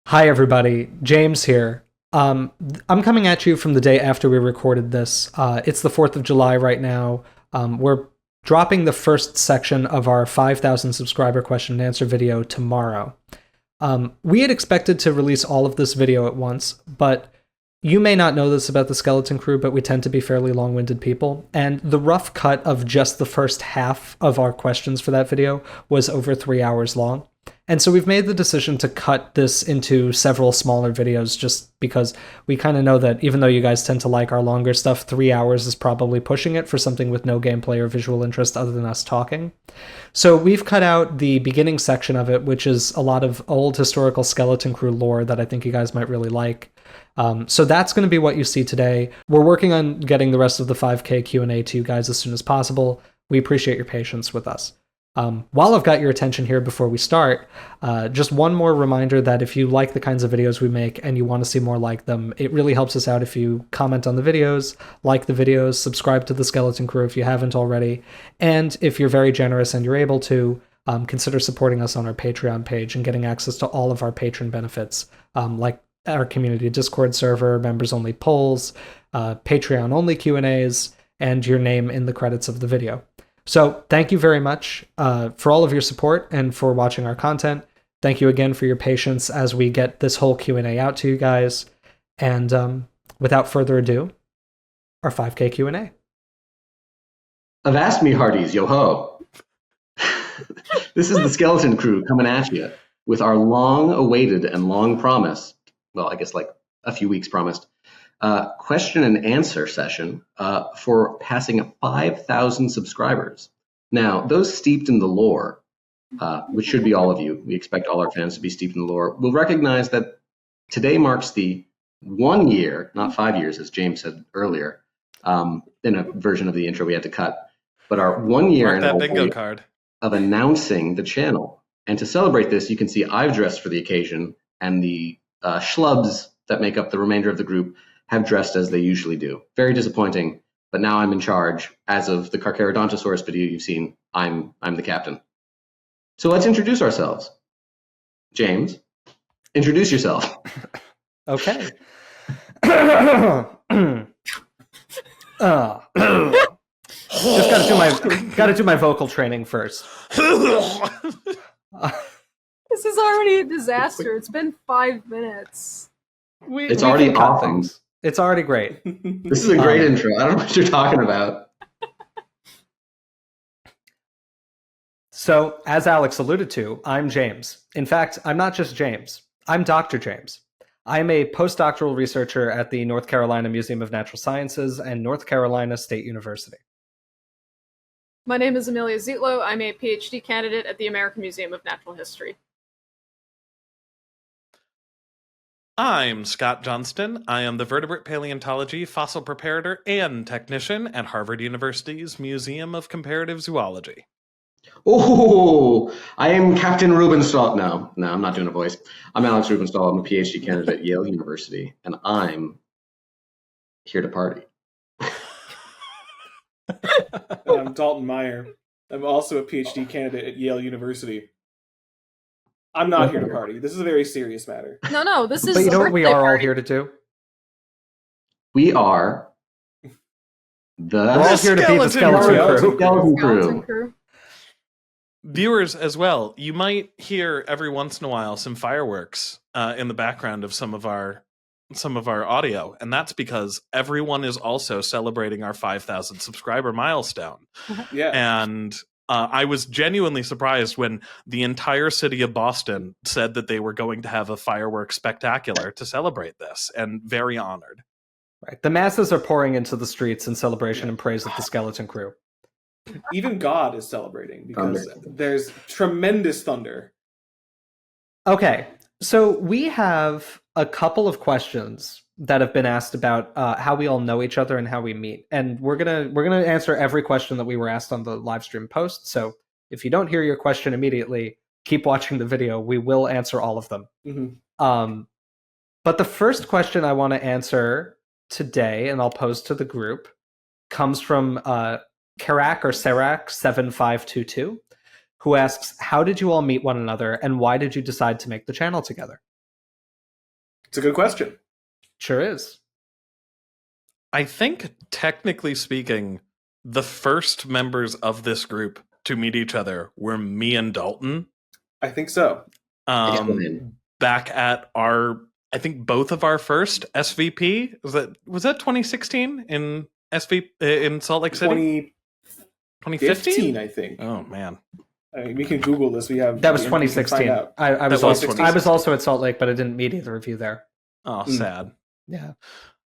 Hi, everybody. James here. I'm coming at you from the day after we recorded this. It's the 4th of July right now. We're dropping the first section of our 5,000 subscriber question and answer video tomorrow. We had expected to release all of this video at once, but you may not know this about the Skeleton Crew, but we tend to be fairly long-winded people, and the rough cut of just the first half of our questions for that video was over 3 hours long. And so we've made the decision to cut this into several smaller videos just because we kind of know that even though you guys tend to like our longer stuff, 3 hours is probably pushing it for something with no gameplay or visual interest other than us talking. So we've cut out the beginning section of it, which is a lot of old historical Skeleton Crew lore that I think you guys might really like. So that's going to be what you see today. We're working on getting the rest of the 5K Q&A to you guys as soon as possible. We appreciate your patience with us. While I've got your attention here before we start, just one more reminder that if you like the kinds of videos we make and you want to see more like them, it really helps us out if you comment on the videos, like the videos, subscribe to the Skeleton Crew if you haven't already, and if you're very generous and you're able to, consider supporting us on our Patreon page and getting access to all of our patron benefits, like our community Discord server, members-only polls, Patreon-only Q&As, and your name in the credits of the video. So thank you very much for all of your support and for watching our content. Thank you again for your patience as we get this whole Q&A out to you guys. And without further ado, our 5K Q&A. Avast me, hearties, yo-ho. This is the Skeleton Crew coming at you with our long-awaited and long-promised, well, I guess like a few weeks promised, question and answer session for passing 5,000 subscribers. Now, those steeped in the lore, which should be all of you, we expect all our fans to be steeped in the lore, will recognize that today marks the 1 year, not 5 years, as James said earlier, in a version of the intro we had to cut, but our 1 year bingo card of announcing the channel. And to celebrate this, you can see I've dressed for the occasion, and the schlubs that make up the remainder of the group have dressed as they usually do. Very disappointing, but now I'm in charge. As of the Carcharodontosaurus video you've seen, I'm the captain. So let's introduce ourselves. James, introduce yourself. Okay. Just gotta do my vocal training first. This is already a disaster. It's been 5 minutes. It's already awesome. It's already great. This is a great intro. I don't know what you're talking about. So, as Alex alluded to, I'm James. In fact, I'm not just James. I'm Dr. James. I'm a postdoctoral researcher at the North Carolina Museum of Natural Sciences and North Carolina State University. My name is Amelia Zietlow. I'm a PhD candidate at the American Museum of Natural History. I'm Scott Johnston. I am the vertebrate paleontology, fossil preparator, and technician at Harvard University's Museum of Comparative Zoology. Oh, I am Captain Rubenstahl. No, I'm not doing a voice. I'm Alex Rubenstahl. I'm a PhD candidate at Yale University, and I'm here to party. I'm Dalton Meyer. I'm also a PhD candidate at Yale University. I'm not here to party. This is a very serious matter. No, this is. But you know what we are all party. here to do? We are We're all here to be the Skeleton Crew. Viewers as well, you might hear every once in a while some fireworks in the background of some of our audio, and that's because everyone is also celebrating our 5,000 subscriber milestone. Yeah. And I was genuinely surprised when the entire city of Boston said that they were going to have a fireworks spectacular to celebrate this, and very honored. Right. The masses are pouring into the streets in celebration and praise of the Skeleton Crew. Even God is celebrating because there's tremendous thunder. Okay, so we have a couple of questions that have been asked about how we all know each other and how we meet, and we're gonna answer every question that we were asked on the live stream post. So if you don't hear your question immediately, keep watching the video. We will answer all of them. Mm-hmm. But the first question I want to answer today, and I'll pose to the group, comes from Karak or Serac 7522, who asks, how did you all meet one another and why did you decide to make the channel together? It's a good question. Sure is. I think, technically speaking, the first members of this group to meet each other were me and Dalton. I think so. Explain. Back at I think both of our first SVP was that 2016 in in Salt Lake City? 2015, I think. Oh man, I mean, we can Google this. We have That was we can find 2016. out. I was That was also 2016. I was also at Salt Lake, but I didn't meet either of you there. oh sad. Yeah.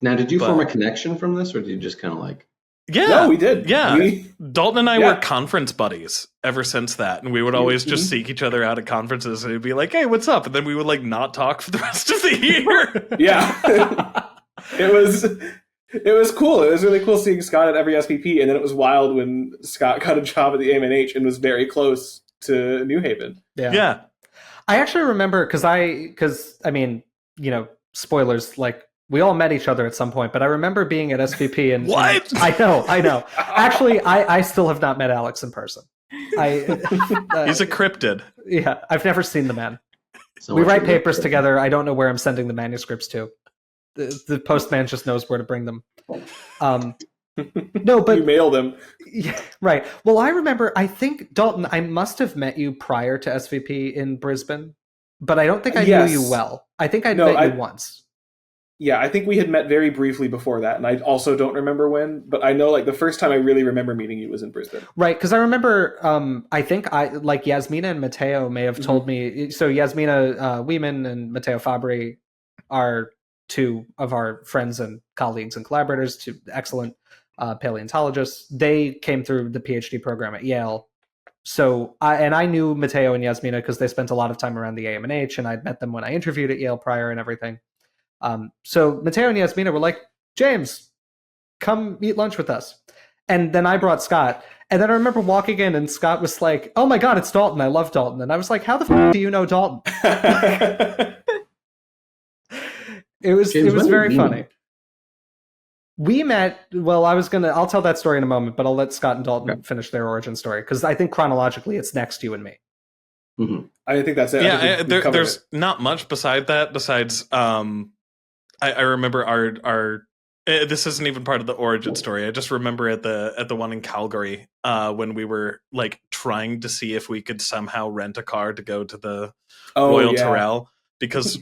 Now, did you But- form a connection from this, or did you just kind of like? Yeah, No, we did. Yeah. We- Dalton and I Yeah. were conference buddies ever since that, and we would always just Mhm. seek each other out at conferences, and it'd be like, "Hey, what's up?" And then we would like not talk for the rest of the year. yeah. It was cool. It was really cool seeing Scott at every SPP, and then it was wild when Scott got a job at the AMNH and was very close to New Haven. Yeah. I actually remember because I mean, you know, spoilers, like we all met each other at some point, but I remember being at SVP and What? I know. Actually, I still have not met Alex in person. He's a cryptid. Yeah, I've never seen the man. So We much write of papers it- together. I don't know where I'm sending the manuscripts to. The postman just knows where to bring them. No, You but mailed him. yeah, right. Well, I remember. I think Dalton. I must have met you prior to SVP in Brisbane, but I don't think I Yes. knew you well. I think I No, met I- you once. Yeah, I think we had met very briefly before that, and I also don't remember when, but I know like the first time I really remember meeting you was in Brisbane. Right, because I remember. I think I like Yasmina and Mateo may have told me. So Yasmina Weeman and Mateo Fabri are two of our friends and colleagues and collaborators, two excellent paleontologists. They came through the PhD program at Yale. So I knew Mateo and Yasmina because they spent a lot of time around the AMNH, and I'd met them when I interviewed at Yale prior and everything. So Mateo and Yasmina were like, James, come eat lunch with us. And then I brought Scott. And then I remember walking in and Scott was like, oh my God, it's Dalton. I love Dalton. And I was like, how the f do you know Dalton? It was James, when did very we funny. meet? We met, well, I'll tell that story in a moment, but I'll let Scott and Dalton finish their origin story because I think chronologically it's next you and me. Mhm. I think that's it. I think we covered There's it. not much beside that. Besides, I remember our this isn't even part of the origin story. I just remember at the one in Calgary when we were like trying to see if we could somehow rent a car to go to the Royal Tyrrell because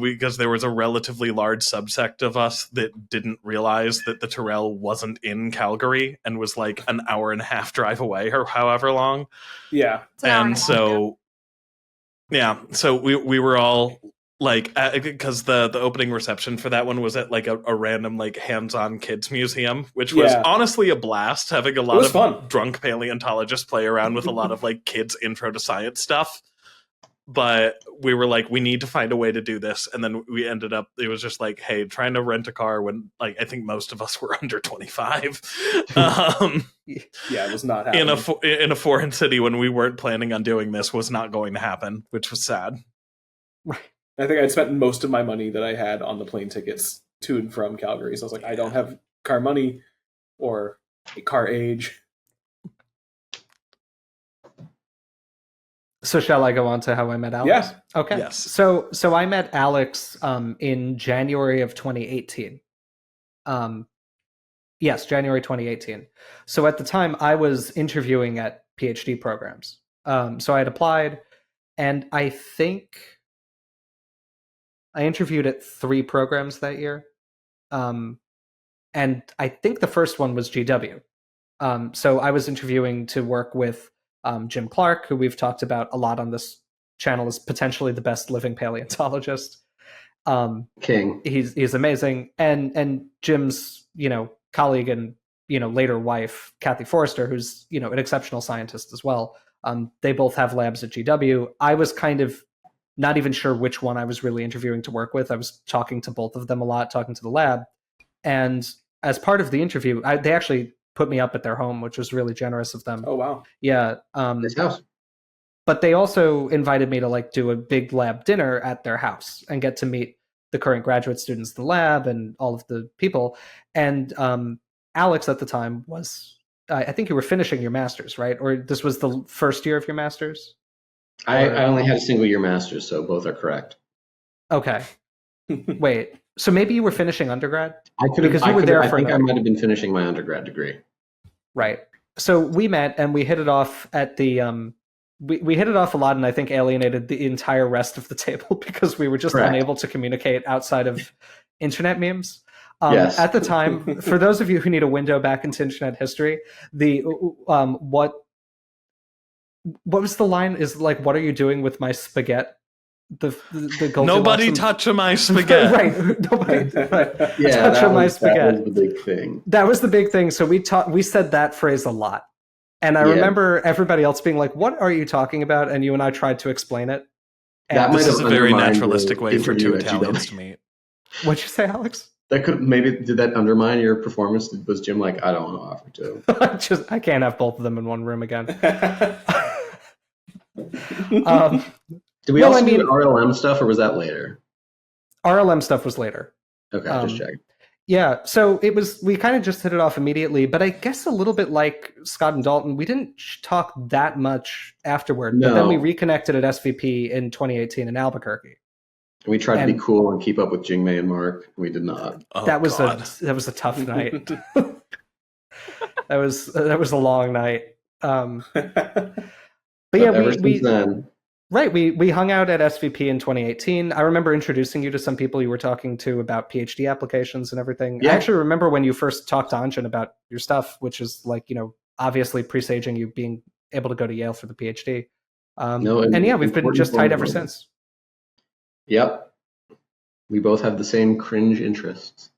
because there was a relatively large subsect of us that didn't realize that the Tyrrell wasn't in Calgary and was like an hour and a half drive away or however long. Yeah. It's an hour And a half, so so we were all like because the opening reception for that one was at like a random like hands-on kids museum, which was Yeah. honestly a blast, having a lot was of fun. drunk paleontologists play around with a lot of like kids intro to science stuff. But we were like, we need to find a way to do this, and then we ended up. It was just like, hey, trying to rent a car when like I think most of us were under 25. Yeah, it was not happening. In a foreign city when we weren't planning on doing this was not going to happen, which was sad. I think I'd spent most of my money that I had on the plane tickets to and from Calgary. So I was like, I don't have car money or a car age. So shall I go on to how I met Alex? Yeah. Okay. Yes. So I met Alex in January of 2018. Yes, January 2018. So at the time I was interviewing at PhD programs. So I had applied, and I think I interviewed at 3 programs that year. And I think the first one was GW. So I was interviewing to work with Jim Clark, who we've talked about a lot on this channel as potentially the best living paleontologist. King. He's amazing, and Jim's colleague and later wife Kathy Forrester, who's an exceptional scientist as well. They both have labs at GW. I was kind of not even sure which one I was really interviewing to work with. I was talking to both of them a lot, talking to the lab, and as part of the interview, they actually put me up at their home, which was really generous of them. Oh, wow. Yeah. This house. But they also invited me to like do a big lab dinner at their house and get to meet the current graduate students in the lab and all of the people. And Alex at the time was, I think you were finishing your master's, right? Or this was the first year of your master's? I only had a single year master's, so both are correct. Okay. Wait, so maybe you were finishing undergrad? I could have. Because you were there I for think I another- might have been finishing my undergrad degree. Right. So we met and we hit it off at the we hit it off a lot, and I think alienated the entire rest of the table because we were just Correct. unable to communicate outside of internet memes. Yes. At the time, for those of you who need a window back into internet history, the what was the line? Is like, what are you doing with my spaghetti? The Goldilocks Nobody and- touch my spaghetti. right. Nobody. Right. Yeah, touch on my spaghetti. that was the big thing. That was the big thing. So we said that phrase a lot. And I Yeah. remember everybody else being like, what are you talking about? And you and I tried to explain it. And That might This have is a very undermined naturalistic the way for two interview at Italians GW. to meet. What'd you say, Alex? That could maybe did that undermine your performance? Was Jim like, I don't want to offer to? I can't have both of them in one room again. Did we Well, also I mean- do RLM stuff, or was that later? RLM stuff was later. Okay, just checking. Yeah, so we kind of just hit it off immediately, but I guess a little bit like Scott and Dalton, we didn't talk that much afterward, but then we No. reconnected at SVP in 2018 in Albuquerque. We tried to be and- cool and keep up with Jingmei and Mark. We did not. Oh, that was God. a tough night. that was a long night. But yeah, ever we since then, right, we hung out at SVP in 2018. I remember introducing you to some people you were talking to about PhD applications and everything. Yeah. I actually remember when you first talked to Anjan about your stuff, which is like, obviously presaging you being able to go to Yale for the PhD. No, and yeah, we've been important just tight ever moment. since. Yep. We both have the same cringe interests.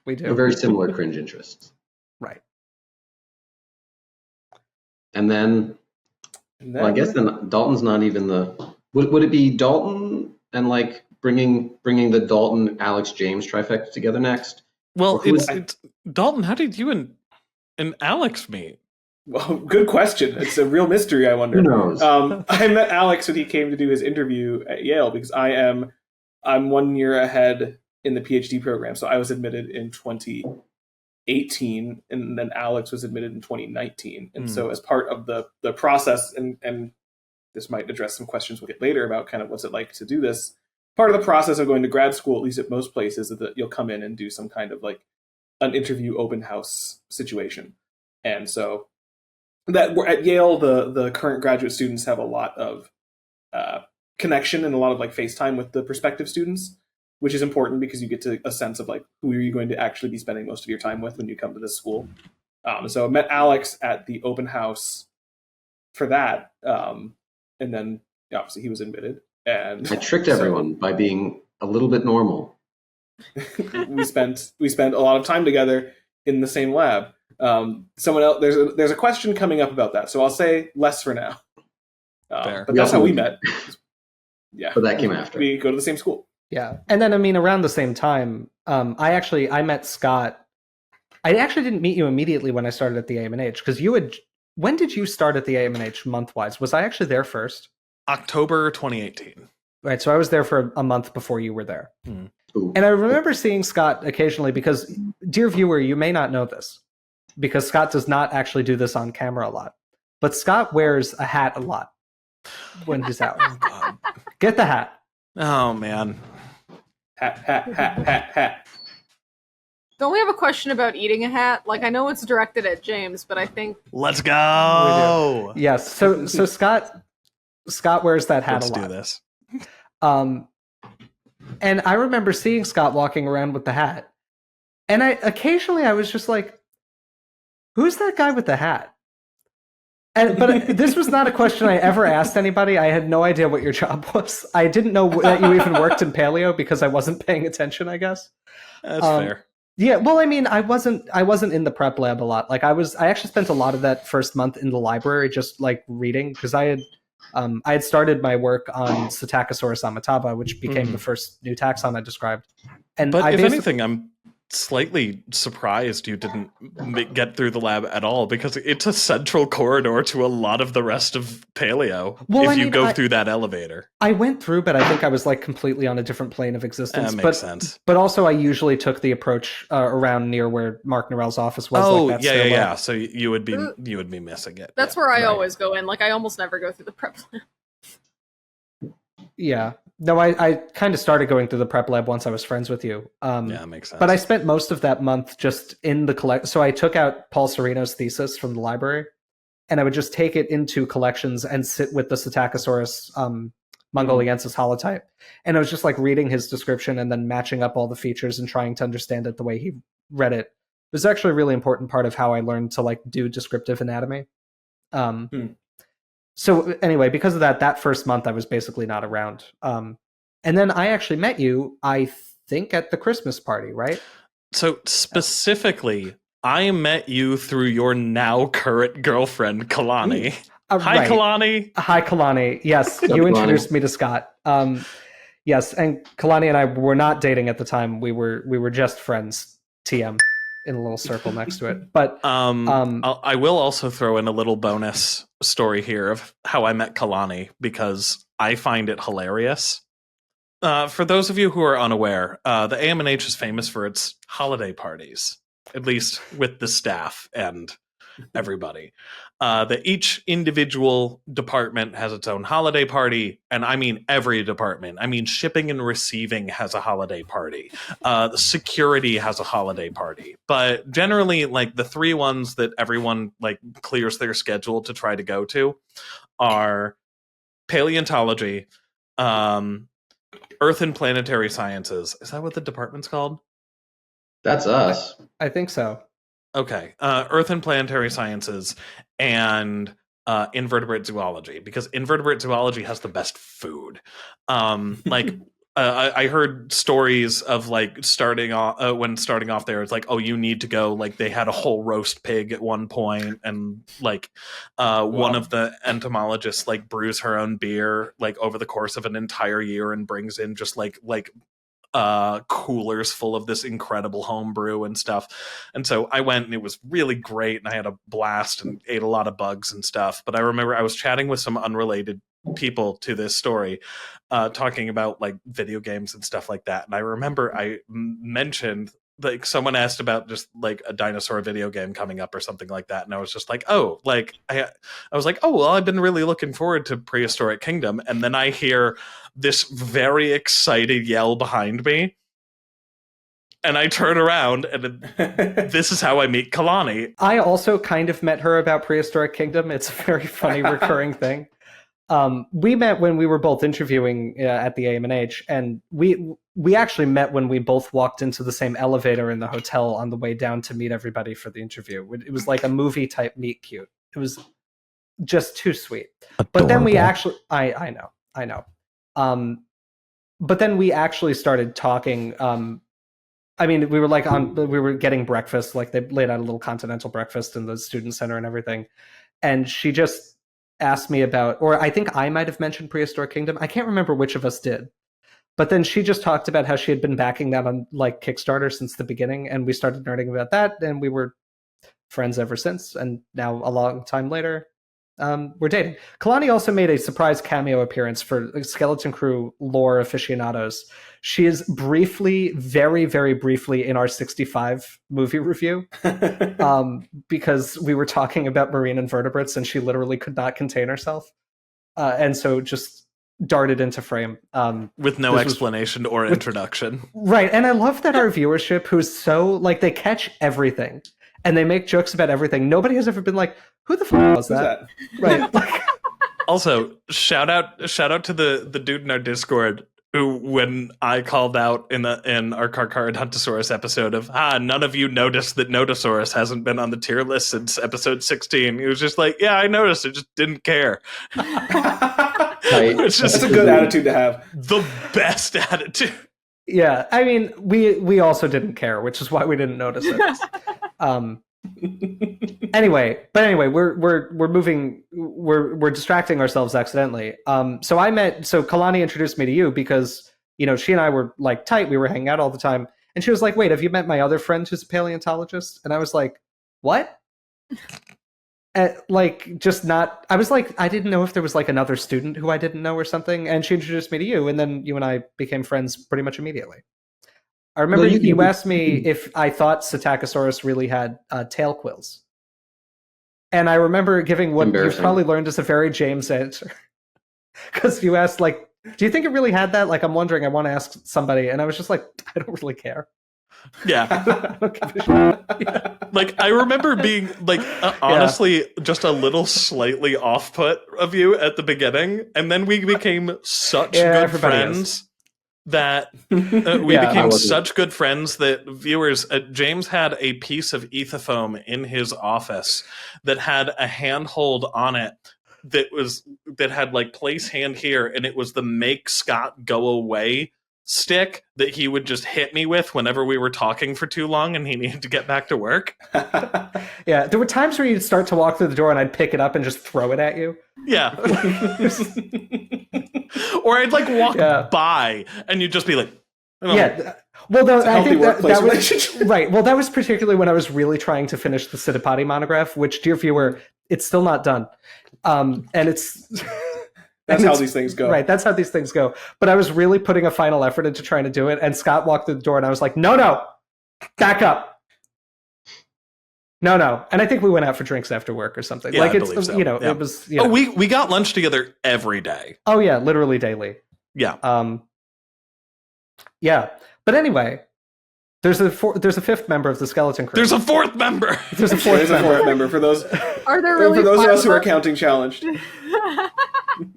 We Or do. very similar cringe interests. Right. And then, well, I guess then Dalton's not even the. Would it be Dalton and like bringing the Dalton Alex James trifecta together next? Well, Or who it's Dalton. How did you and Alex meet? Well, good question. It's a real mystery, I wonder. Who knows? I met Alex when he came to do his interview at Yale because I'm 1 year ahead in the PhD program. So I was admitted in 2018, and then Alex was admitted in 2019. And so as part of the process, and this might address some questions we'll get later about kind of what's it like to do this. Part of the process of going to grad school, at least at most places, is that you'll come in and do some kind of like an interview open house situation. And so that at Yale, the current graduate students have a lot of connection and a lot of like FaceTime with the prospective students, which is important because you get to a sense of like who are you going to actually be spending most of your time with when you come to this school. So I met Alex at the open house for that, and then obviously he was admitted. And I tricked so everyone by being a little bit normal. we spent a lot of time together in the same lab. Someone else, there's a question coming up about that, so I'll say less for now. Fair. But that's how we met. Yeah, But that came after. We go to the same school. Yeah. And then, I mean, around the same time, I met Scott. I actually didn't meet you immediately when I started at the AMNH because when did you start at the AMNH month-wise? Was I actually there first? October 2018. Right. So I was there for a month before you were there. Ooh. And I remember seeing Scott occasionally because, dear viewer, you may not know this because Scott does not actually do this on camera a lot. But Scott wears a hat a lot when he's out. Oh, God. Get the hat. Oh, man. Hat. Don't we have a question about eating a hat? Like, I know it's directed at James, but I think Let's go. Yes. So Scott wears that hat Let's a lot. do this. And I remember seeing Scott walking around with the hat. And occasionally I was just like, who's that guy with the hat? But this was not a question I ever asked anybody. I had no idea what your job was. I didn't know that you even worked in paleo because I wasn't paying attention, I guess. That's fair. Yeah, well, I mean, I wasn't in the prep lab a lot. Like I actually spent a lot of that first month in the library just like reading because I had started my work on Psittacosaurus amataba, which became the first new taxon I described. And But I if anything, I'm slightly surprised you didn't get through the lab at all because it's a central corridor to a lot of the rest of paleo if you go through that elevator. I went through, but I think I was like completely on a different plane of existence. That makes sense. But also, I usually took the approach around near where Mark Norell's office was. Oh, like that yeah. stairwell. So you would be missing it. that's Yeah. where I right. always go in. Like, I almost never go through the prep lab. Yeah, No, I kind of started going through the prep lab once I was friends with you. Yeah, that makes sense. But I spent most of that month just in the collect. So I took out Paul Sereno's thesis from the library, and I would just take it into collections and sit with the Psittacosaurus mongoliensis holotype. And I was just like reading his description and then matching up all the features and trying to understand it the way he read it. It was actually a really important part of how I learned to like do descriptive anatomy. So anyway, because of that first month I was basically not around. And then I actually met you, I think, at the Christmas party, right? So specifically, I met you through your now current girlfriend, Kalani. Hi, right. Kalani. Hi, Kalani. Yes, you introduced me to Scott. Yes, and Kalani and I were not dating at the time. We were just friends. TM. In a little circle next to it. But I will also throw in a little bonus story here of how I met Kalani, because I find it hilarious. For those of you who are unaware, the AMNH is famous for its holiday parties, at least with the staff and everybody. That each individual department has its own holiday party, and I mean every department. I mean shipping and receiving has a holiday party. Security has a holiday party. But generally, like the three ones that everyone like clears their schedule to try to go to are paleontology, Earth and Planetary Sciences. Is that what the department's called? That's us. I think so. Okay. Earth and Planetary Sciences and invertebrate zoology, because invertebrate zoology has the best food. I heard stories of like starting off there, it's like, oh, you need to go, like they had a whole roast pig at one point, and like one of the entomologists like brews her own beer like over the course of an entire year and brings in just like coolers full of this incredible homebrew and stuff. And so I went, and it was really great, and I had a blast and ate a lot of bugs and stuff. But I remember I was chatting with some unrelated people to this story, talking about like video games and stuff like that. And I remember I mentioned, like, someone asked about just like a dinosaur video game coming up or something like that, and I was just like, oh, like I was like, oh well, I've been really looking forward to Prehistoric Kingdom. And then I hear this very excited yell behind me, and I turn around, and this is how I meet Kalani. I also kind of met her about Prehistoric Kingdom. It's a very funny recurring thing. We met when we were both interviewing at the AMNH, and we actually met when we both walked into the same elevator in the hotel on the way down to meet everybody for the interview. It was like a movie type meet cute. It was just too sweet. Adorable. But then we actually, I know. But then we actually started talking. I mean, we were getting breakfast, like they laid out a little continental breakfast in the student center and everything. And she just asked me about, or I think I might have mentioned Prehistoric Kingdom. I can't remember which of us did. But then she just talked about how she had been backing that on like Kickstarter since the beginning, and we started nerding about that, and we were friends ever since. And now, a long time later, we're dating. Kalani also made a surprise cameo appearance for Skeleton Crew lore aficionados. She is briefly, very, very briefly, in our 65 movie review, because we were talking about marine invertebrates, and she literally could not contain herself, and so just darted into frame with no explanation or introduction. Right, and I love that our viewership, who's so like they catch everything and they make jokes about everything. Nobody has ever been like, "Who the fuck was that?" Right. Also, shout out to the dude in our Discord who, when I called out in our Carcharodontosaurus episode of none of you noticed that Notosaurus hasn't been on the tier list since episode 16. He was just like, yeah, I noticed, I just didn't care. It's just, that's a good attitude to have. The best attitude. Yeah, I mean, we also didn't care, which is why we didn't notice it. Anyway, we're moving. We're distracting ourselves accidentally. So Kalani introduced me to you because she and I were like tight. We were hanging out all the time, and she was like, "Wait, have you met my other friend who's a paleontologist?" And I was like, "What?" I was like, I didn't know if there was like another student who I didn't know or something. And she introduced me to you, and then you and I became friends pretty much immediately. I remember you asked me if I thought Psittacosaurus really had tail quills. And I remember giving what you've probably learned as a very James answer. Because you asked, like, Do you think it really had that? Like, I'm wondering. I want to ask somebody, and I was just like, I don't really care. Yeah. I don't give a shit. Yeah. Like, I remember being, like, honestly, just a little slightly off-put of you at the beginning, and then we became such good everybody friends that we Yeah. became such good friends that viewers, James had a piece of ethofoam in his office that had a handhold on it that had like place hand here, and it was the make Scott go away stick that he would just hit me with whenever we were talking for too long and he needed to get back to work. Yeah, there were times where you'd start to walk through the door and I'd pick it up and just throw it at you. Yeah. Or I'd like walk by and you'd just be like, oh. Yeah. Well, though, I think that was right. Well, that was particularly when I was really trying to finish the Siddhapati monograph, which, dear viewer, it's still not done. And it's that's how these things go. Right, that's how these things go. But I was really putting a final effort into trying to do it, and Scott walked through the door, and I was like, no, back up. No. And I think we went out for drinks after work or something. Yeah, like, I it's, believe so. you know, Yeah. it was, Oh, we got lunch together every day. Oh, yeah, literally daily. Yeah. Yeah. But anyway, there's a fifth member of the skeleton crew. There's a fourth member. There's a fourth member. For those Are there really for those of five us who are counting challenged.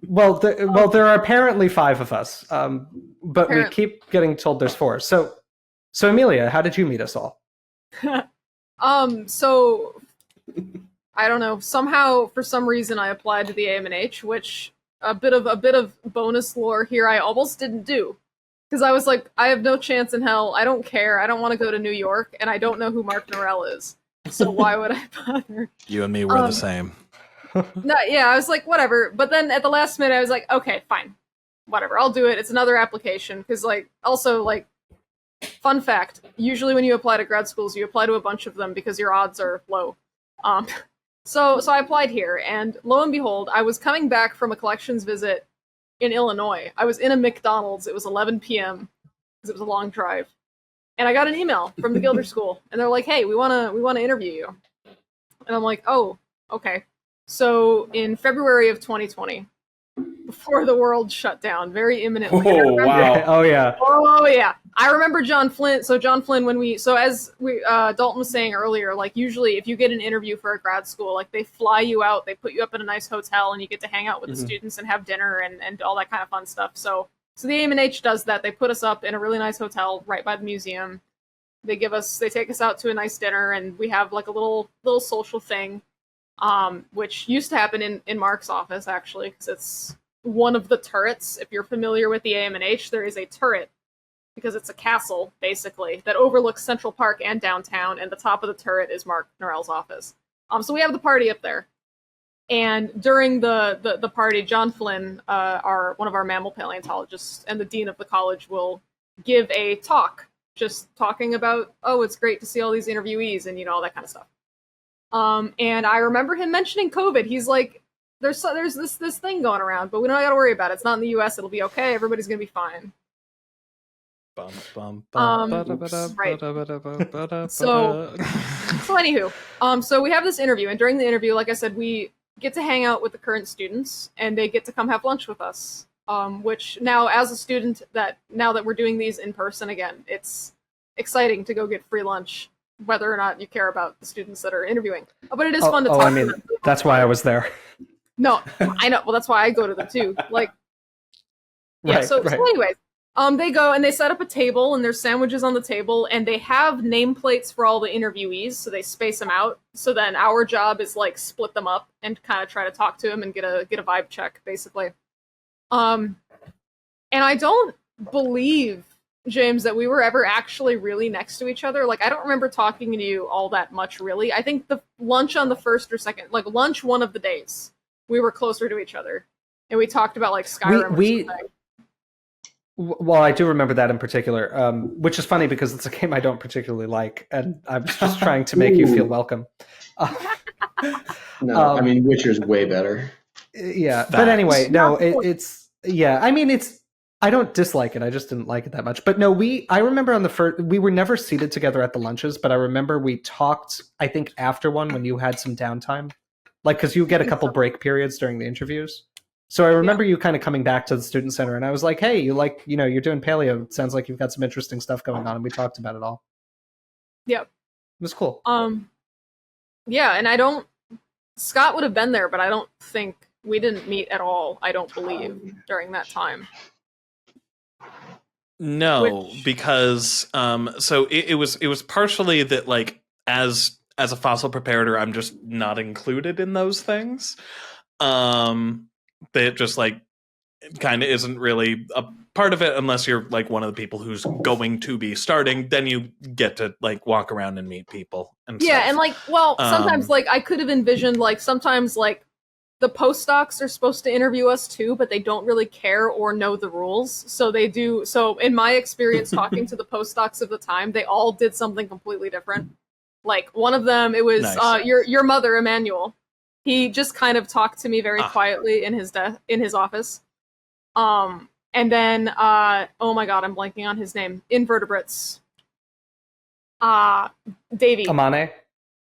Well, there are apparently 5 of us, but we keep getting told there's 4. So Amelia, how did you meet us all? So I don't know. Somehow, for some reason, I applied to the AMNH, which a bit of bonus lore here I almost didn't do. Because I was like, I have no chance in hell. I don't care. I don't want to go to New York, and I don't know who Mark Norell is. So why would I bother? You and me were the same. No, yeah, I was like, whatever. But then at the last minute, I was like, okay, fine. Whatever, I'll do it. It's another application. Because, like, also, like, fun fact, usually when you apply to grad schools, you apply to a bunch of them because your odds are low. So I applied here, and lo and behold, I was coming back from a collections visit in Illinois. I was in a McDonald's. It was 11 p.m. because it was a long drive. And I got an email from the Gilder School, and they're like, hey, we wanna interview you. And I'm like, oh, okay. So in February of 2020, before the world shut down, very imminently. Oh, wow. Oh, yeah. Oh, yeah. I remember John Flynn. So John Flynn, as Dalton was saying earlier, like usually if you get an interview for a grad school, like they fly you out, they put you up in a nice hotel, and you get to hang out with the students and have dinner and all that kind of fun stuff. So the AMNH does that. They put us up in a really nice hotel right by the museum. They take us out to a nice dinner, and we have like a little social thing, which used to happen in Mark's office actually, because it's one of the turrets. If you're familiar with the AMNH, there is a turret because it's a castle basically that overlooks Central Park and downtown, and the top of the turret is Mark Norell's office. So we have the party up there, and during the party, John Flynn, one of our mammal paleontologists and the dean of the college, will give a talk, just talking about, oh, it's great to see all these interviewees and all that kind of stuff. And I remember him mentioning COVID. He's like, there's this thing going around, but we don't got to worry about it. It's not in the U.S. It'll be okay. Everybody's gonna be fine. Right. So anywho, so we have this interview, and during the interview, like I said, we get to hang out with the current students, and they get to come have lunch with us. Which now, as a student, now that we're doing these in person again, it's exciting to go get free lunch, whether or not you care about the students that are interviewing. But it is fun to talk to them. That's why I was there. No, I know. Well, that's why I go to them too. Like, yeah. So anyways, they go and they set up a table, and there's sandwiches on the table, and they have nameplates for all the interviewees, so they space them out. So then our job is like split them up and kind of try to talk to them and get a vibe check, basically. And I don't believe, James, that we were ever actually really next to each other. Like, I don't remember talking to you all that much, really. I think the lunch on the first or second, like lunch one of the days, we were closer to each other, and we talked about like Skyrim or something. Well, I do remember that in particular, which is funny because it's a game I don't particularly like, and I was just trying to make you feel welcome. No, I mean, Witcher's way better. Yeah, Facts. but anyway, no, it's yeah. I mean, I don't dislike it. I just didn't like it that much. But no, I remember on the first, we were never seated together at the lunches, but I remember we talked, I think after one when you had some downtime, like, cause you get a couple break periods during the interviews. So I remember you kind of coming back to the student center, and I was like, "Hey, you're doing paleo. It sounds like you've got some interesting stuff going on." And we talked about it all. Yep. It was cool. Yeah, and Scott would have been there, but I don't think we didn't meet at all. I don't believe during that time. No, because so it was partially that like as a fossil preparator, I'm just not included in those things. That just like kind of isn't really a part of it unless you're like one of the people who's going to be starting. Then you get to like walk around and meet people and yeah, stuff. and like sometimes like I could have envisioned like sometimes like the postdocs are supposed to interview us too, but they don't really care or know the rules. So they do. So in my experience talking to the postdocs of the time, they all did something completely different. Like one of them, it was Nice. your mother, Emmanuel. He just kind of talked to me very quietly in his office. And then oh my god, I'm blanking on his name. Invertebrates. Davey. Amane?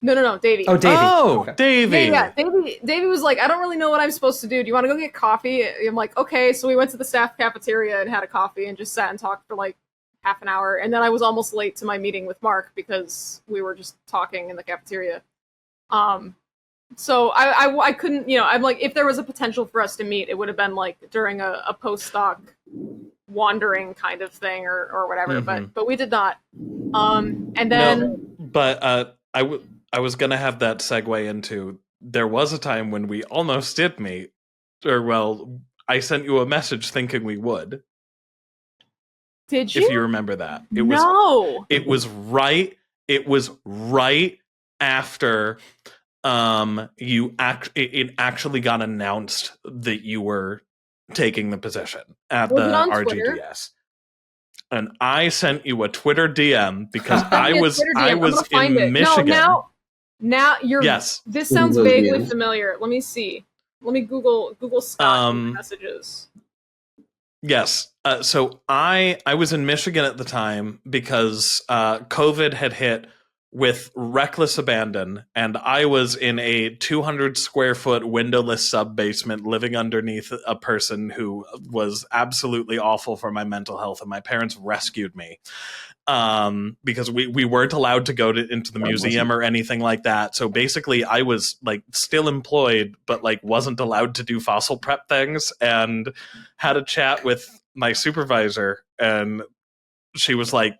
No, Davey. Oh, Davey. Oh, Okay. Davey. Yeah. Davey was like, I don't really know what I'm supposed to do. Do you want to go get coffee? I'm like, okay. So we went to the staff cafeteria and had a coffee and just sat and talked for like half an hour. And then I was almost late to my meeting with Mark because we were just talking in the cafeteria. So I couldn't, I'm like, if there was a potential for us to meet, it would have been like during a postdoc wandering kind of thing or whatever. Mm-hmm. But we did not. And then. No, but I was gonna have that segue into there was a time when we almost did meet, or well, I sent you a message thinking we would. Did you? If you remember that, it was right. It was right after it actually got announced that you were taking the position at Was the it on RGDS. Twitter? And I sent you a Twitter DM because I was in it. Michigan. No, now you're. Yes. This sounds vaguely familiar. Let me see. Let me Google Scott messages. Yes. So I was in Michigan at the time because COVID had hit with reckless abandon, and I was in a 200 square foot windowless sub basement living underneath a person who was absolutely awful for my mental health, and my parents rescued me because we weren't allowed to go into the museum or anything like that. So basically I was like still employed, but like wasn't allowed to do fossil prep things, and had a chat with my supervisor, and she was like,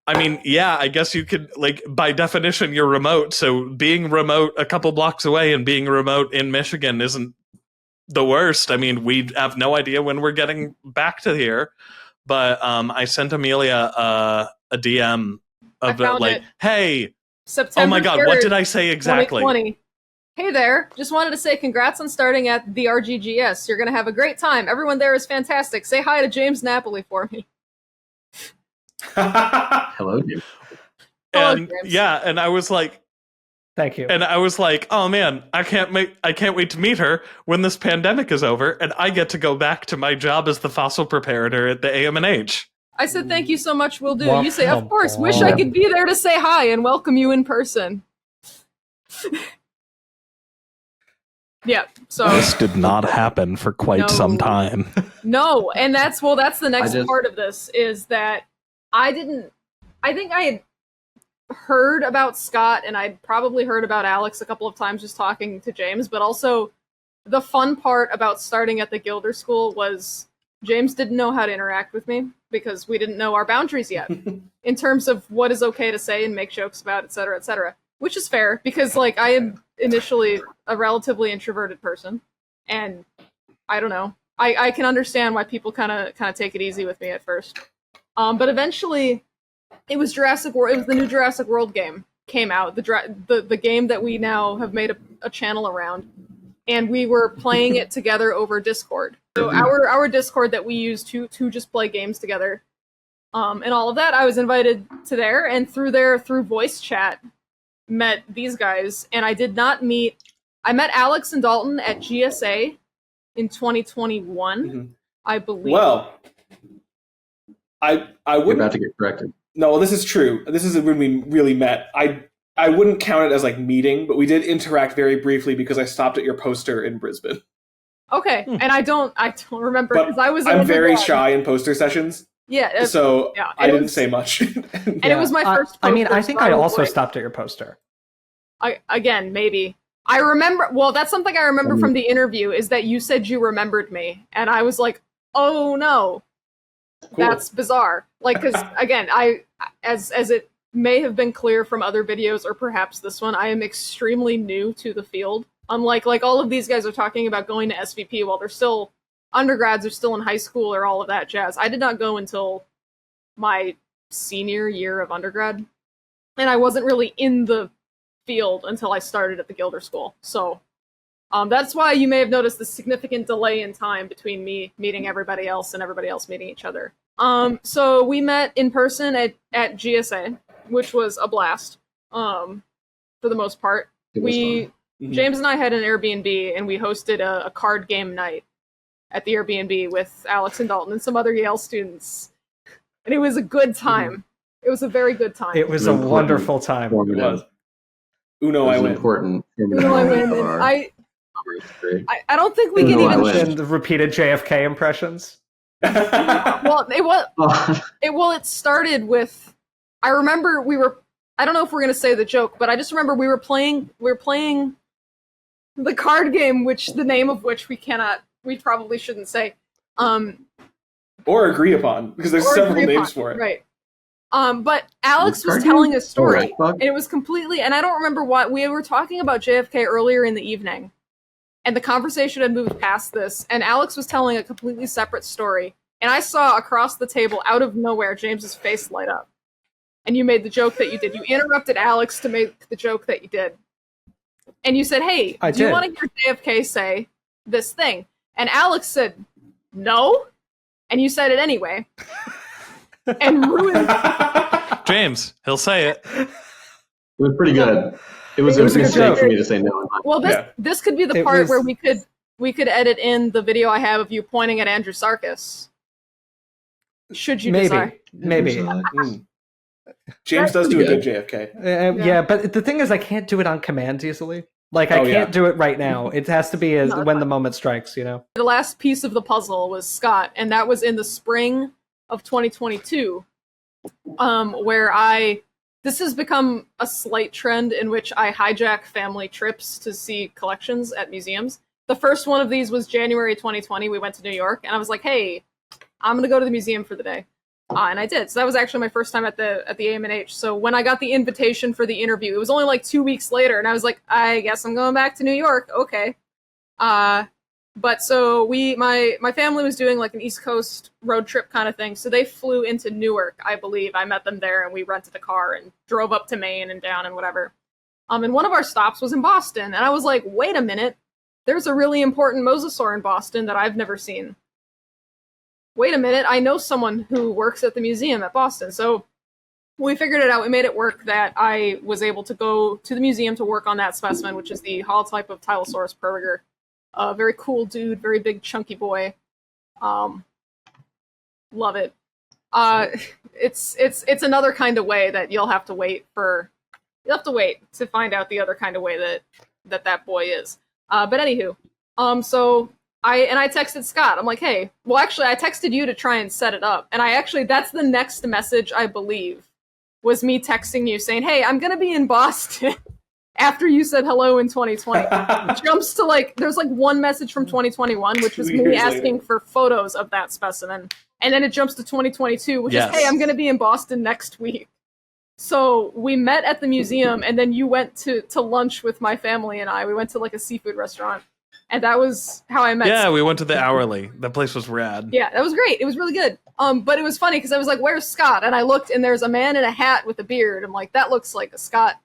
I mean, yeah, I guess you could, like, by definition, you're remote. So being remote a couple blocks away and being remote in Michigan isn't the worst. I mean, we have no idea when we're getting back to here. But I sent Amelia a DM of like, hey, September oh my God, 3rd, what did I say exactly? 2020. Hey there, just wanted to say congrats on starting at the RGGS. You're going to have a great time. Everyone there is fantastic. Say hi to James Napoli for me. Hello, James. And James. yeah, and I was like, thank you. And I was like, oh man, I can't wait to meet her when this pandemic is over and I get to go back to my job as the fossil preparator at the AMNH. I said, thank you so much, will do. You say, of course, wish I could be there to say hi and welcome you in person. Yeah, so this did not happen for quite some time. No, and that's the next part of this is that I think I had heard about Scott and I'd probably heard about Alex a couple of times just talking to James, but also the fun part about starting at the Gilder School was James didn't know how to interact with me because we didn't know our boundaries yet in terms of what is okay to say and make jokes about, et cetera, which is fair because like I am initially a relatively introverted person and I don't know. I can understand why people kind of take it easy with me at first. But eventually it was Jurassic World. It was the new Jurassic World game came out, the game that we now have made a channel around, and we were playing it together over Discord. So our Discord that we use to just play games together, and all of that. I was invited to there, and through voice chat, met these guys, and I did not meet. I met Alex and Dalton at GSA in 2021, I believe. Well, I wouldn't. You're about to get corrected. No, this is true. This is when we really met. I wouldn't count it as like meeting, but we did interact very briefly because I stopped at your poster in Brisbane. Okay, and I don't remember But because I was. I'm very undergrad. shy in poster sessions, Yeah, so yeah, I it didn't was- say much. and it was my first. I mean, I poster, think so I was also like- stopped at your poster. Again, maybe. I remember. Well, that's something I remember from the interview is that you said you remembered me, and I was like, "Oh no, that's bizarre." Like, because again, as it may have been clear from other videos or perhaps this one, I am extremely new to the field. Unlike like all of these guys are talking about going to SVP while they're still undergrads or still in high school or all of that jazz. I did not go until my senior year of undergrad, and I wasn't really in the field until I started at the Gilder School. So that's why you may have noticed the significant delay in time between me meeting everybody else and everybody else meeting each other. So we met in person at GSA, which was a blast for the most part. It was fun. James and I had an Airbnb, and we hosted a card game night at the Airbnb with Alex and Dalton and some other Yale students. And it was a good time. It was a very good time. It was a wonderful time. It was. Uno, I win. Important. Uno, I win. And I don't think we can Uno, I even. win. And the repeated JFK impressions. Well, it started with. I remember we were. I don't know if we're gonna say the joke, but I just remember we were playing the card game, which the name of which we probably shouldn't say. Or agree upon, because there's Or several agree names upon, for it. Right. But Alex was Card telling game? a story, Rat bug? and it was completely. And I don't remember what we were talking about JFK earlier in the evening, and the conversation had moved past this, and Alex was telling a completely separate story, and I saw across the table, out of nowhere, James's face light up, and you made the joke that you did. You interrupted Alex to make the joke that you did, and you said, "Hey, do you want to hear JFK say this thing?" And Alex said, "No," and you said it anyway. And ruined. James, he'll say it. It was pretty good. It was It was a a good mistake joke. for me to say no. Well, this could be the It part was- where we could edit in the video I have of you pointing at Andrew Sarkis. Should you desire? Maybe. James does do a good JFK. Yeah, but the thing is, I can't do it on command easily. Like, I can't do it right now. It has to be when the moment strikes, you know? The last piece of the puzzle was Scott, and that was in the spring of 2022, where this has become a slight trend in which I hijack family trips to see collections at museums. The first one of these was January 2020. We went to New York, and I was like, hey, I'm going to go to the museum for the day. And I did. So that was actually my first time at the AMH. So when I got the invitation for the interview, it was only like 2 weeks later, and I was like, I guess I'm going back to New York. Okay. But so my family was doing like an East Coast road trip kind of thing. So they flew into Newark, I believe. I met them there, and we rented a car and drove up to Maine and down and whatever. And one of our stops was in Boston, and I was like, wait a minute, there's a really important mosasaur in Boston that I've never seen. Wait a minute, I know someone who works at the museum at Boston. So we figured it out. We made it work that I was able to go to the museum to work on that specimen, which is the holotype of Tylosaurus perviger. Very cool dude, very big chunky boy. Love it. It's another kind of way that you'll have to wait to find out the other kind of way that boy is. But anywho, so I texted Scott. I'm like, hey, well, actually, I texted you to try and set it up, and that's the next message I believe was me texting you saying, hey, I'm gonna be in Boston. After you said hello in 2020, it jumps to like, there's like one message from 2021, which was me asking for photos of that specimen. And then it jumps to 2022, which is, hey, I'm going to be in Boston next week. So we met at the museum, and then you went to lunch with my family and I. We went to like a seafood restaurant. And that was how I met. Yeah, we went to the Hourly. That place was rad. Yeah, that was great. It was really good. But it was funny because I was like, where's Scott? And I looked, and there's a man in a hat with a beard. I'm like, that looks like a Scott.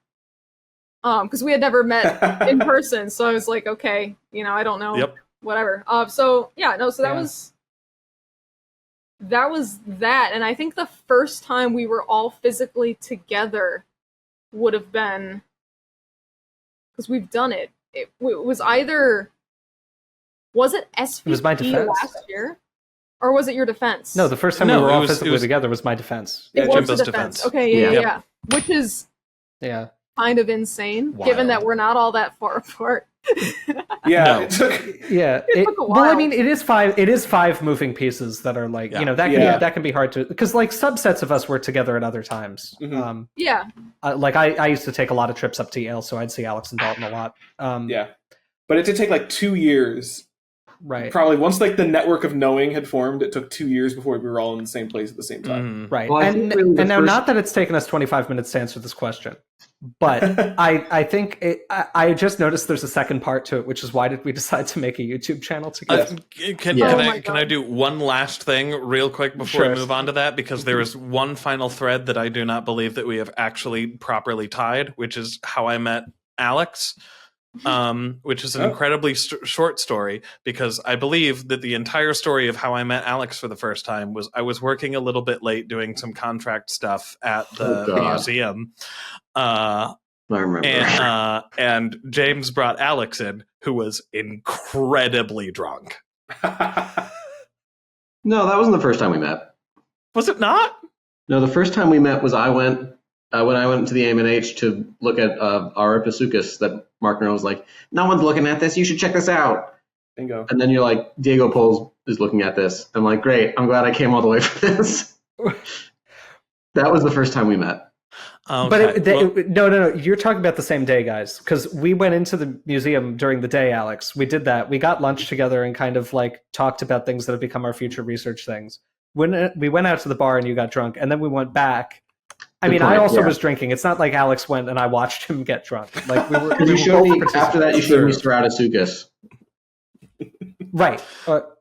Because we had never met in person, so I was like, okay, I don't know, whatever. So that was that, and I think the first time we were all physically together would have been, because we've done it. It was either, was it SVP It was my defense. last year, or was it your defense? No, the first time we were all physically together was my defense. It was Jimbo's the defense. Okay, yeah. Which is Yeah. kind of insane, Wild. given that we're not all that far apart. Yeah, No. it took. Yeah. took a Well, I while. mean, it is five moving pieces that are like, Yeah. that can be hard to, because like subsets of us were together at other times. Mhm. Yeah. Like I used to take a lot of trips up to Yale, so I'd see Alex and Dalton a lot. Yeah, but it did take like 2 years. Right. Probably once like the network of knowing had formed, it took 2 years before we were all in the same place at the same time. Right. Well, I and think really the and now, first- not that it's taken us 25 minutes to answer this question, but I think I just noticed there's a second part to it, which is why did we decide to make a YouTube channel together? Can Yeah. Oh my can I do one last thing real quick before Sure. we move on to that? Because there is one final thread that I do not believe that we have actually properly tied, which is how I met Alex. Which is an incredibly short story, because I believe that the entire story of how I met Alex for the first time was I was working a little bit late doing some contract stuff at the museum. I remember. And James brought Alex in, who was incredibly drunk. No, that wasn't the first time we met. Was it not? No, the first time we met was when I went to the AMNH to look at our Episuchus that Mark Nero was like, no one's looking at this, you should check this out. Bingo. And then you're like, Diego Poles is looking at this. I'm like, great, I'm glad I came all the way for this. That was the first time we met. Okay. But no, you're talking about the same day, guys, because we went into the museum during the day, Alex. We did that. We got lunch together and kind of like talked about things that have become our future research things. When we went out to the bar and you got drunk, and then we went back. I mean, I also was drinking. It's not like Alex went and I watched him get drunk. Like we were. You showed me after that. You showed me Ceratasuchus. Right.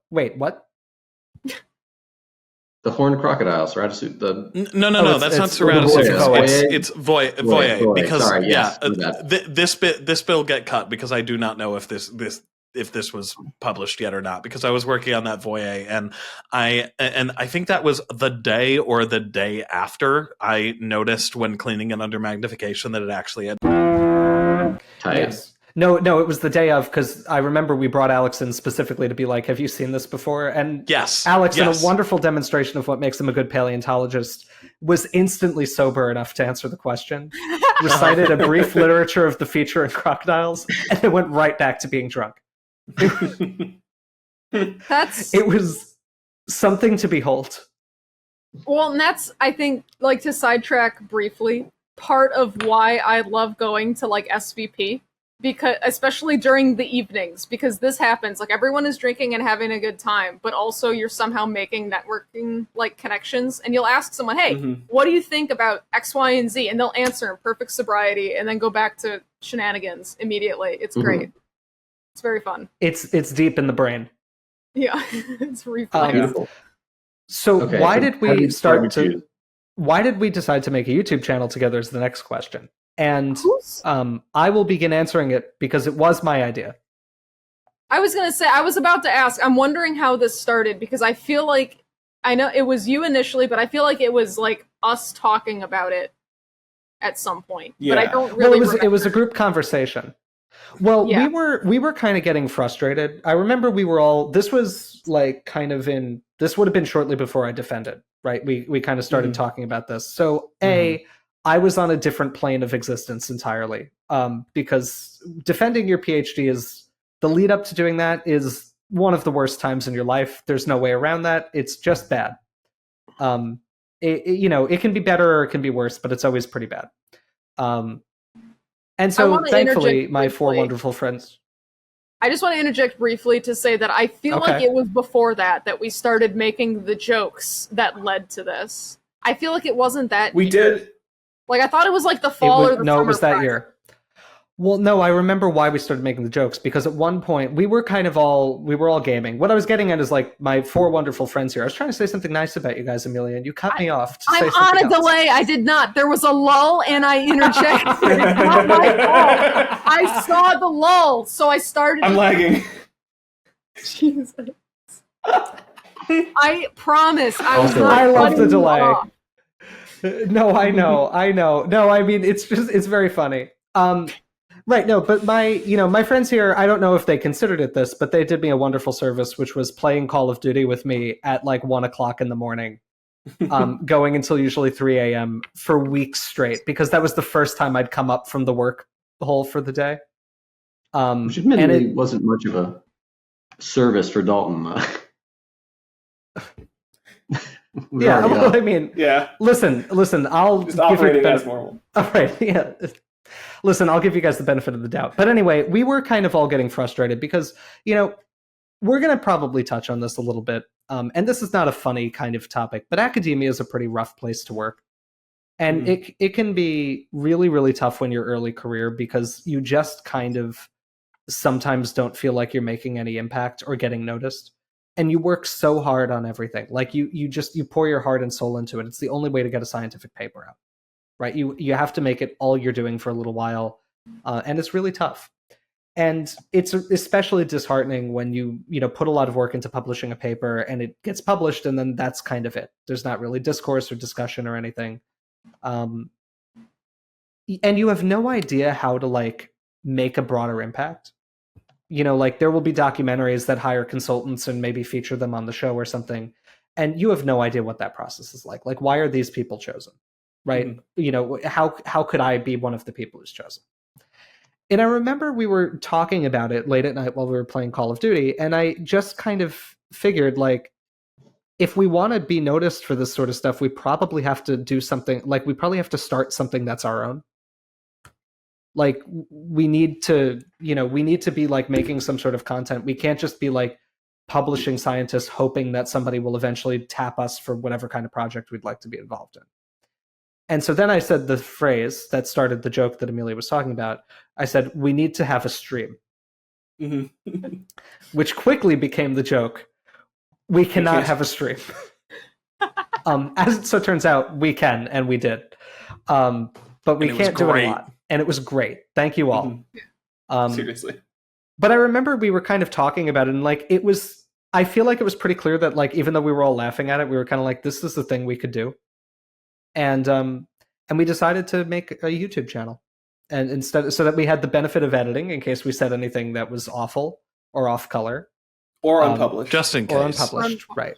Wait. What? The horned crocodile, Ceratasuchus. No. That's not Ceratasuchus. It's Voye. Because sorry, yes, this bill get cut because I do not know if this was published yet or not, because I was working on that Voye, and I think that was the day or the day after I noticed when cleaning it under magnification that it actually had. Yes. No, it was the day of, because I remember we brought Alex in specifically to be like, have you seen this before? And yes, Alex, in a wonderful demonstration of what makes him a good paleontologist, was instantly sober enough to answer the question, recited a brief literature of the feature in crocodiles, and then went right back to being drunk. It was something to behold. Well, and that's, I think, like, to sidetrack briefly, part of why I love going to like SVP, because especially during the evenings, because this happens, like everyone is drinking and having a good time, but also you're somehow making networking like connections, and you'll ask someone, hey, what do you think about X, Y, and Z? And they'll answer in perfect sobriety and then go back to shenanigans immediately. It's great. It's very fun. It's deep in the brain. Yeah, it's reflex. Beautiful. So why did we why did we decide to make a YouTube channel together is the next question. And I will begin answering it because it was my idea. I was about to ask, I'm wondering how this started, because I feel like, I know it was you initially, but I feel like it was like us talking about it at some point. Yeah. But I don't really it was a group conversation. Well, yeah. we were kind of getting frustrated. I remember we were all, this was like kind of this would have been shortly before I defended, right? We kind of started talking about this. So I was on a different plane of existence entirely, because defending your PhD is, the lead up to doing that is one of the worst times in your life. There's no way around that. It's just bad. It can be better or it can be worse, but it's always pretty bad. And so thankfully my four wonderful friends. I just want to interject briefly to say that I feel like it was before that we started making the jokes that led to this. I feel like it wasn't that we year. did. Like, I thought it was like the fall or the summer. No, it was that prior. year. Well, no, I remember why we started making the jokes, because at one point we were all gaming. What I was getting at is like my four wonderful friends here. I was trying to say something nice about you guys, Amelia, and you cut me off to say something I'm on a else. delay. I did not. There was a lull, and I interjected. It's not my fault. I saw the lull, so I started. I'm lagging. Jesus. I promise. I love the delay. No, I know. No, I mean, it's very funny. Right, no, but my friends here, I don't know if they considered it this, but they did me a wonderful service, which was playing Call of Duty with me at like 1:00 in the morning, going until usually 3 a.m. for weeks straight, because that was the first time I'd come up from the work hole for the day. Which admittedly wasn't much of a service for Dalton. Yeah, well, I mean, Yeah. Listen, I'll Just give you operating the as normal. All right, yeah. Listen, I'll give you guys the benefit of the doubt. But anyway, we were kind of all getting frustrated because, we're going to probably touch on this a little bit. And this is not a funny kind of topic, but academia is a pretty rough place to work. And it can be really, really tough when you're early career because you just kind of sometimes don't feel like you're making any impact or getting noticed. And you work so hard on everything. Like you pour your heart and soul into it. It's the only way to get a scientific paper out, right? You have to make it all you're doing for a little while. And it's really tough. And it's especially disheartening when you put a lot of work into publishing a paper and it gets published and then that's kind of it. There's not really discourse or discussion or anything. And you have no idea how to make a broader impact. There will be documentaries that hire consultants and maybe feature them on the show or something. And you have no idea what that process is like. Like, why are these people chosen? Right? How could I be one of the people who's chosen? And I remember we were talking about it late at night while we were playing Call of Duty. And I just kind of figured, if we want to be noticed for this sort of stuff, we probably have to do something. We probably have to start something that's our own. We need to be making some sort of content. We can't just be publishing scientists hoping that somebody will eventually tap us for whatever kind of project we'd like to be involved in. And so then I said the phrase that started the joke that Amelia was talking about. I said, we need to have a stream, which quickly became the joke. We cannot have a stream. As it so turns out, we can, and we did. But we can't do it a lot. And it was great. Thank you all. Seriously. But I remember we were kind of talking about it, and I feel like it was pretty clear that even though we were all laughing at it, we were kind of this is the thing we could do. And we decided to make a YouTube channel. And instead, so that we had the benefit of editing in case we said anything that was awful or off color. Or unpublished. Just in case. Or unpublished, right.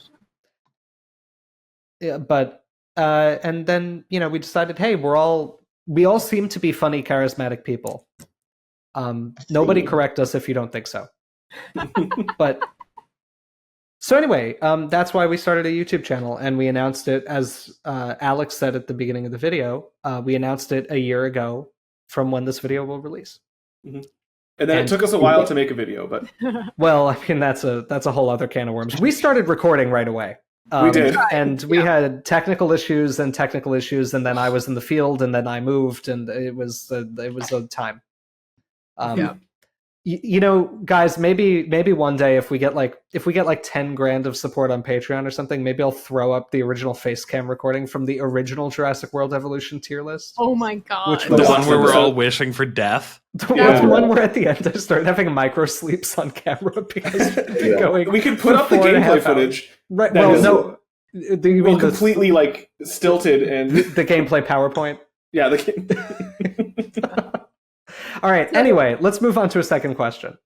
Yeah, but and then, we decided, hey, we all seem to be funny, charismatic people. Nobody correct us if you don't think so. But so anyway, that's why we started a YouTube channel, and we announced it, as Alex said at the beginning of the video, we announced it a year ago from when this video will release. And then it took us a while to make a video, but well, I mean that's a whole other can of worms. We started recording right away. We did, and we had technical issues, and then I was in the field, and then I moved, and it was a time. Guys, maybe one day if we get like 10 grand of support on Patreon or something, maybe I'll throw up the original face cam recording from the original Jurassic World Evolution tier list. Oh my god. Which the one where we're all wishing for death. The one where at the end I started having micro sleeps on camera because we could put up the gameplay footage. Right. Well, no. You mean completely stilted and the gameplay PowerPoint? Yeah, All right, anyway, let's move on to a second question.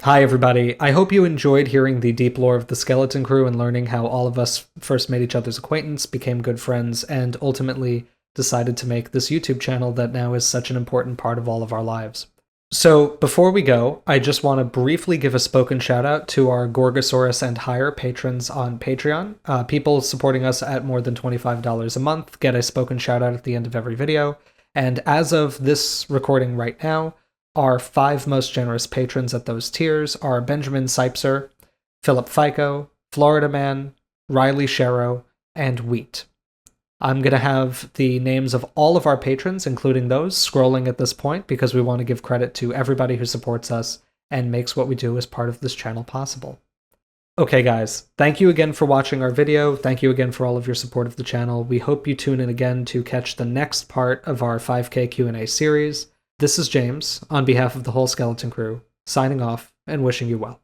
Hi, everybody. I hope you enjoyed hearing the deep lore of the Skeleton Crew and learning how all of us first made each other's acquaintance, became good friends, and ultimately decided to make this YouTube channel that now is such an important part of all of our lives. So, before we go, I just want to briefly give a spoken shout-out to our Gorgosaurus and higher patrons on Patreon. People supporting us at more than $25 a month get a spoken shout-out at the end of every video. And as of this recording right now, our 5 most generous patrons at those tiers are Benjamin Sipser, Philip Fico, Florida Man, Riley Sharrow, and Wheat. I'm going to have the names of all of our patrons, including those, scrolling at this point because we want to give credit to everybody who supports us and makes what we do as part of this channel possible. Okay, guys, thank you again for watching our video. Thank you again for all of your support of the channel. We hope you tune in again to catch the next part of our 5K Q&A series. This is James, on behalf of the whole Skeleton Crew, signing off and wishing you well.